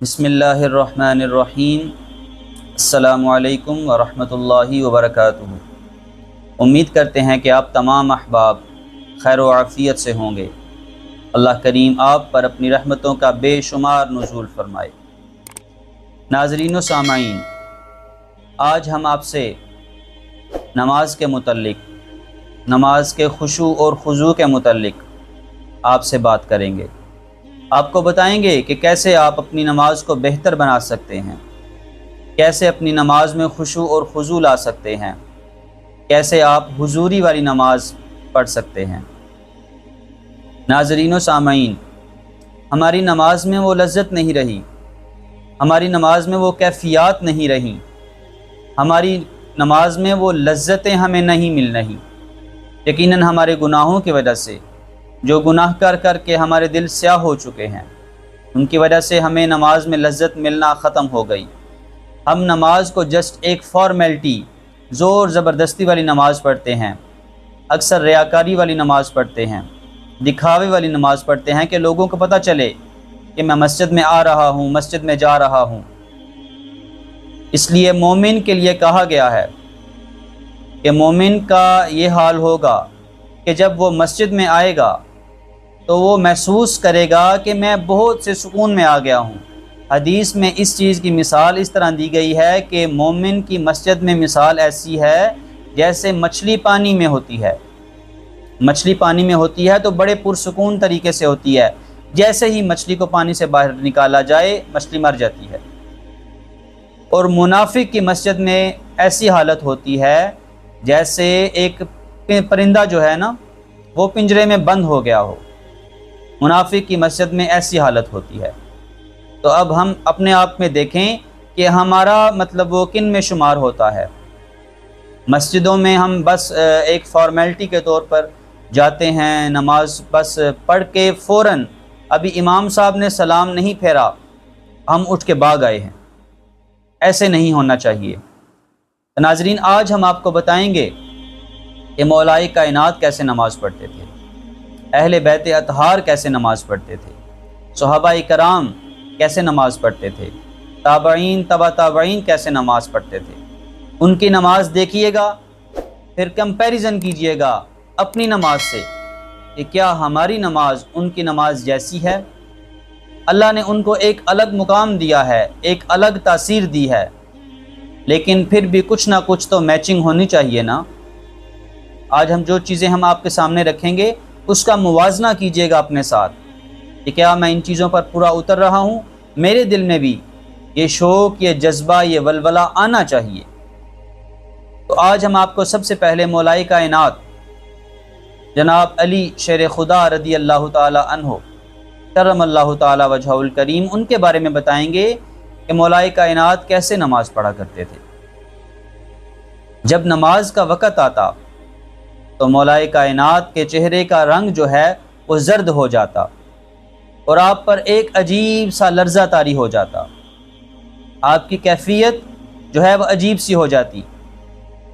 بسم اللہ الرحمن الرحیم۔ السلام علیکم ورحمۃ اللہ وبرکاتہ۔ امید کرتے ہیں کہ آپ تمام احباب خیر و عافیت سے ہوں گے۔ اللہ کریم آپ پر اپنی رحمتوں کا بے شمار نزول فرمائے۔ ناظرین و سامعین، آج ہم آپ سے نماز کے متعلق، نماز کے خشوع اور خضوع کے متعلق آپ سے بات کریں گے۔ آپ کو بتائیں گے کہ کیسے آپ اپنی نماز کو بہتر بنا سکتے ہیں، کیسے اپنی نماز میں خشوع اور خضوع لا سکتے ہیں، کیسے آپ حضوری والی نماز پڑھ سکتے ہیں۔ ناظرین و سامعین، ہماری نماز میں وہ لذت نہیں رہی، ہماری نماز میں وہ کیفیات نہیں رہی، ہماری نماز میں وہ لذتیں ہمیں نہیں مل رہی، یقیناً ہمارے گناہوں کی وجہ سے، جو گناہ کر کر کے ہمارے دل سیاہ ہو چکے ہیں، ان کی وجہ سے ہمیں نماز میں لذت ملنا ختم ہو گئی۔ ہم نماز کو جسٹ ایک فارمیلٹی، زور زبردستی والی نماز پڑھتے ہیں، اکثر ریاکاری والی نماز پڑھتے ہیں، دکھاوے والی نماز پڑھتے ہیں کہ لوگوں کو پتہ چلے کہ میں مسجد میں آ رہا ہوں، مسجد میں جا رہا ہوں۔ اس لیے مومن کے لیے کہا گیا ہے کہ مومن کا یہ حال ہوگا کہ جب وہ مسجد میں آئے گا تو وہ محسوس کرے گا کہ میں بہت سے سکون میں آ گیا ہوں۔ حدیث میں اس چیز کی مثال اس طرح دی گئی ہے کہ مومن کی مسجد میں مثال ایسی ہے جیسے مچھلی پانی میں ہوتی ہے۔ مچھلی پانی میں ہوتی ہے تو بڑے پرسکون طریقے سے ہوتی ہے، جیسے ہی مچھلی کو پانی سے باہر نکالا جائے مچھلی مر جاتی ہے۔ اور منافق کی مسجد میں ایسی حالت ہوتی ہے جیسے ایک پرندہ جو ہے نا وہ پنجرے میں بند ہو گیا ہو۔ منافق کی مسجد میں ایسی حالت ہوتی ہے۔ تو اب ہم اپنے آپ میں دیکھیں کہ ہمارا مطلب وہ کن میں شمار ہوتا ہے۔ مسجدوں میں ہم بس ایک فارمیلٹی کے طور پر جاتے ہیں، نماز بس پڑھ کے فوراً ابھی امام صاحب نے سلام نہیں پھیرا ہم اٹھ کے بھاگ آئے ہیں۔ ایسے نہیں ہونا چاہیے۔ ناظرین، آج ہم آپ کو بتائیں گے کہ مولائے کائنات کیسے نماز پڑھتے تھے، اہل بیت اطہار کیسے نماز پڑھتے تھے، صحابہ کرام کیسے نماز پڑھتے تھے، تابعین تبع تابعین کیسے نماز پڑھتے تھے۔ ان کی نماز دیکھیے گا، پھر کمپیریزن کیجئے گا اپنی نماز سے کہ کیا ہماری نماز ان کی نماز جیسی ہے۔ اللہ نے ان کو ایک الگ مقام دیا ہے، ایک الگ تاثیر دی ہے، لیکن پھر بھی کچھ نہ کچھ تو میچنگ ہونی چاہیے نا۔ آج ہم جو چیزیں ہم آپ کے سامنے رکھیں گے اس کا موازنہ کیجئے گا اپنے ساتھ کہ کیا میں ان چیزوں پر پورا اتر رہا ہوں۔ میرے دل میں بھی یہ شوق، یہ جذبہ، یہ ولولہ آنا چاہیے۔ تو آج ہم آپ کو سب سے پہلے مولائے کائنات جناب علی شیر خدا رضی اللہ تعالی عنہ کرم اللہ تعالی وجہہ الکریم، ان کے بارے میں بتائیں گے کہ مولائے کائنات کیسے نماز پڑھا کرتے تھے۔ جب نماز کا وقت آتا تو مولائے کائنات کے چہرے کا رنگ جو ہے وہ زرد ہو جاتا اور آپ پر ایک عجیب سا لرزہ طاری ہو جاتا، آپ کی کیفیت جو ہے وہ عجیب سی ہو جاتی۔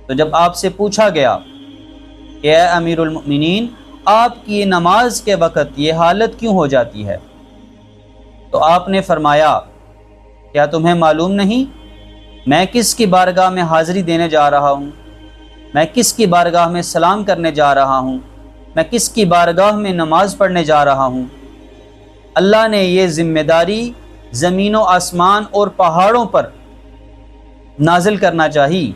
تو جب آپ سے پوچھا گیا کہ اے امیر المؤمنین، آپ کی نماز کے وقت یہ حالت کیوں ہو جاتی ہے، تو آپ نے فرمایا کیا تمہیں معلوم نہیں میں کس کی بارگاہ میں حاضری دینے جا رہا ہوں، میں کس کی بارگاہ میں سلام کرنے جا رہا ہوں، میں کس کی بارگاہ میں نماز پڑھنے جا رہا ہوں۔ اللہ نے یہ ذمہ داری زمین و آسمان اور پہاڑوں پر نازل کرنا چاہی،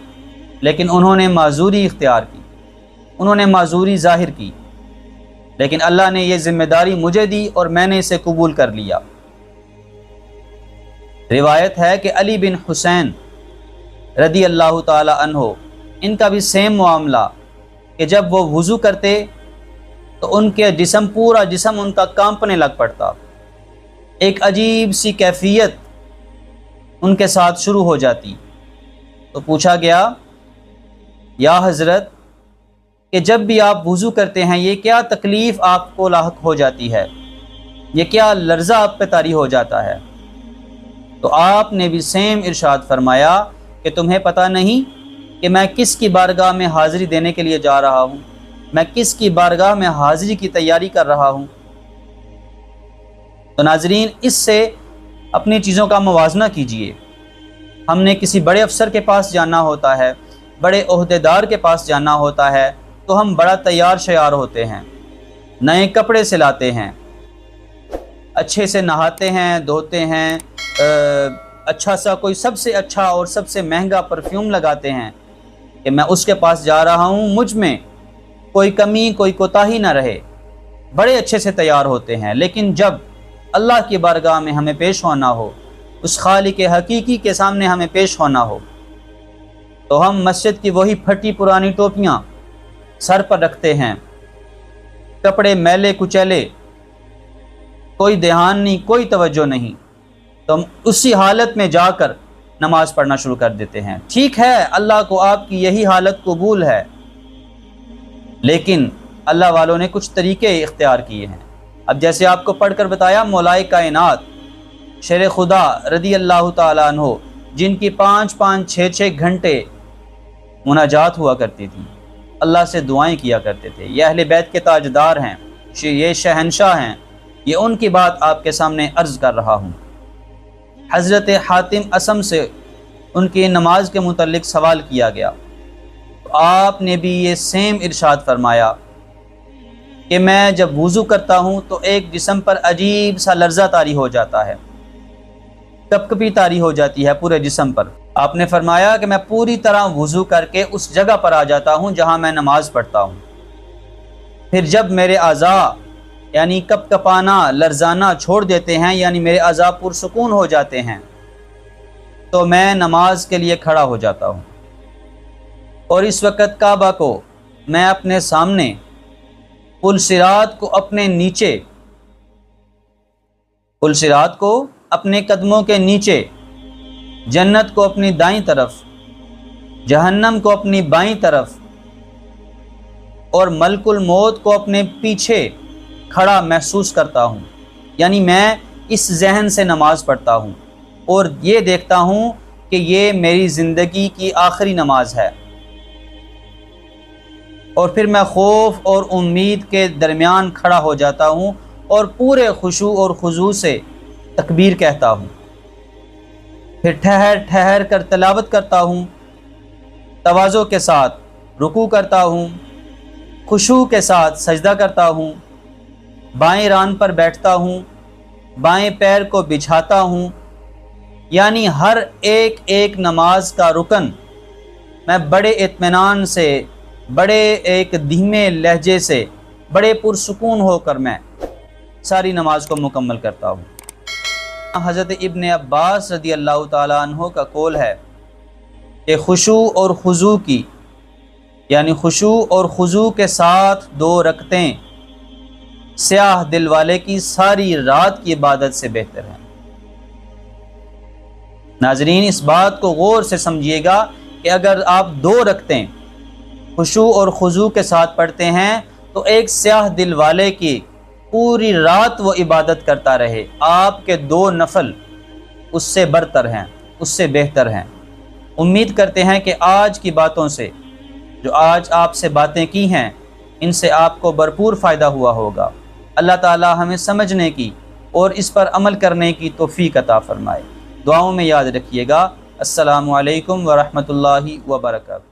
لیکن انہوں نے معذوری اختیار کی، انہوں نے معذوری ظاہر کی، لیکن اللہ نے یہ ذمہ داری مجھے دی اور میں نے اسے قبول کر لیا۔ روایت ہے کہ علی بن حسین رضی اللہ تعالی عنہ، ان کا بھی سیم معاملہ کہ جب وہ وضو کرتے تو ان کے جسم، پورا جسم ان کا کانپنے لگ پڑتا، ایک عجیب سی کیفیت ان کے ساتھ شروع ہو جاتی۔ تو پوچھا گیا یا حضرت کہ جب بھی آپ وضو کرتے ہیں یہ کیا تکلیف آپ کو لاحق ہو جاتی ہے، یہ کیا لرزہ آپ پہ طاری ہو جاتا ہے؟ تو آپ نے بھی سیم ارشاد فرمایا کہ تمہیں پتہ نہیں کہ میں کس کی بارگاہ میں حاضری دینے کے لیے جا رہا ہوں، میں کس کی بارگاہ میں حاضری کی تیاری کر رہا ہوں۔ تو ناظرین، اس سے اپنی چیزوں کا موازنہ کیجئے۔ ہم نے کسی بڑے افسر کے پاس جانا ہوتا ہے، بڑے عہدیدار کے پاس جانا ہوتا ہے تو ہم بڑا تیار شیار ہوتے ہیں، نئے کپڑے سلاتے ہیں، اچھے سے نہاتے ہیں، دھوتے ہیں، اچھا سا کوئی سب سے اچھا اور سب سے مہنگا پرفیوم لگاتے ہیں کہ میں اس کے پاس جا رہا ہوں، مجھ میں کوئی کمی کوئی کوتاہی نہ رہے، بڑے اچھے سے تیار ہوتے ہیں۔ لیکن جب اللہ کی بارگاہ میں ہمیں پیش ہونا ہو، اس خالق حقیقی کے سامنے ہمیں پیش ہونا ہو، تو ہم مسجد کی وہی پھٹی پرانی ٹوپیاں سر پر رکھتے ہیں، کپڑے میلے کچیلے، کوئی دھیان نہیں، کوئی توجہ نہیں، تو ہم اسی حالت میں جا کر نماز پڑھنا شروع کر دیتے ہیں۔ ٹھیک ہے، اللہ کو آپ کی یہی حالت قبول ہے، لیکن اللہ والوں نے کچھ طریقے اختیار کیے ہیں۔ اب جیسے آپ کو پڑھ کر بتایا، مولائے کائنات شیر خدا رضی اللہ تعالیٰ عنہ، جن کی 5 6 گھنٹے مناجات ہوا کرتی تھی، اللہ سے دعائیں کیا کرتے تھے، یہ اہل بیت کے تاجدار ہیں، یہ شہنشاہ ہیں، یہ ان کی بات آپ کے سامنے عرض کر رہا ہوں۔ حضرت حاتم اسم سے ان کی نماز کے متعلق سوال کیا گیا، تو آپ نے بھی یہ سیم ارشاد فرمایا کہ میں جب وضو کرتا ہوں تو ایک جسم پر عجیب سا لرزہ طاری ہو جاتا ہے، کپکپی طاری ہو جاتی ہے پورے جسم پر۔ آپ نے فرمایا کہ میں پوری طرح وضو کر کے اس جگہ پر آ جاتا ہوں جہاں میں نماز پڑھتا ہوں، پھر جب میرے اعضاء یعنی کپکپانا لرزانا چھوڑ دیتے ہیں، یعنی میرے اعضاء پرسکون ہو جاتے ہیں، تو میں نماز کے لیے کھڑا ہو جاتا ہوں، اور اس وقت کعبہ کو میں اپنے سامنے، پل صراط کو اپنے نیچے، پل صراط کو اپنے قدموں کے نیچے، جنت کو اپنی دائیں طرف، جہنم کو اپنی بائیں طرف، اور ملک الموت کو اپنے پیچھے کھڑا محسوس کرتا ہوں۔ یعنی میں اس ذہن سے نماز پڑھتا ہوں اور یہ دیکھتا ہوں کہ یہ میری زندگی کی آخری نماز ہے، اور پھر میں خوف اور امید کے درمیان کھڑا ہو جاتا ہوں اور پورے خشوع اور خضوع سے تکبیر کہتا ہوں، پھر ٹھہر کر تلاوت کرتا ہوں، تواضع کے ساتھ رکوع کرتا ہوں، خشوع کے ساتھ سجدہ کرتا ہوں، بائیں ران پر بیٹھتا ہوں، بائیں پیر کو بچھاتا ہوں، یعنی ہر ایک نماز کا رکن میں بڑے اطمینان سے، بڑے ایک دھیمے لہجے سے، بڑے پرسکون ہو کر میں ساری نماز کو مکمل کرتا ہوں۔ حضرت ابن عباس رضی اللہ تعالیٰ عنہ کا قول ہے کہ خشوع اور خضوع کی، یعنی خشوع اور خضوع کے ساتھ 2 رکعتیں سیاہ دل والے کی ساری رات کی عبادت سے بہتر ہیں۔ ناظرین، اس بات کو غور سے سمجھیے گا کہ اگر آپ 2 رکعتیں خشوع اور خضوع کے ساتھ پڑھتے ہیں تو ایک سیاہ دل والے کی پوری رات وہ عبادت کرتا رہے، آپ کے 2 نفل اس سے برتر ہیں، اس سے بہتر ہیں۔ امید کرتے ہیں کہ آج کی باتوں سے، جو آج آپ سے باتیں کی ہیں، ان سے آپ کو بھرپور فائدہ ہوا ہوگا۔ اللہ تعالی ہمیں سمجھنے کی اور اس پر عمل کرنے کی توفیق عطا فرمائے۔ دعاؤں میں یاد رکھیے گا۔ السلام علیکم ورحمۃ اللہ وبرکاتہ۔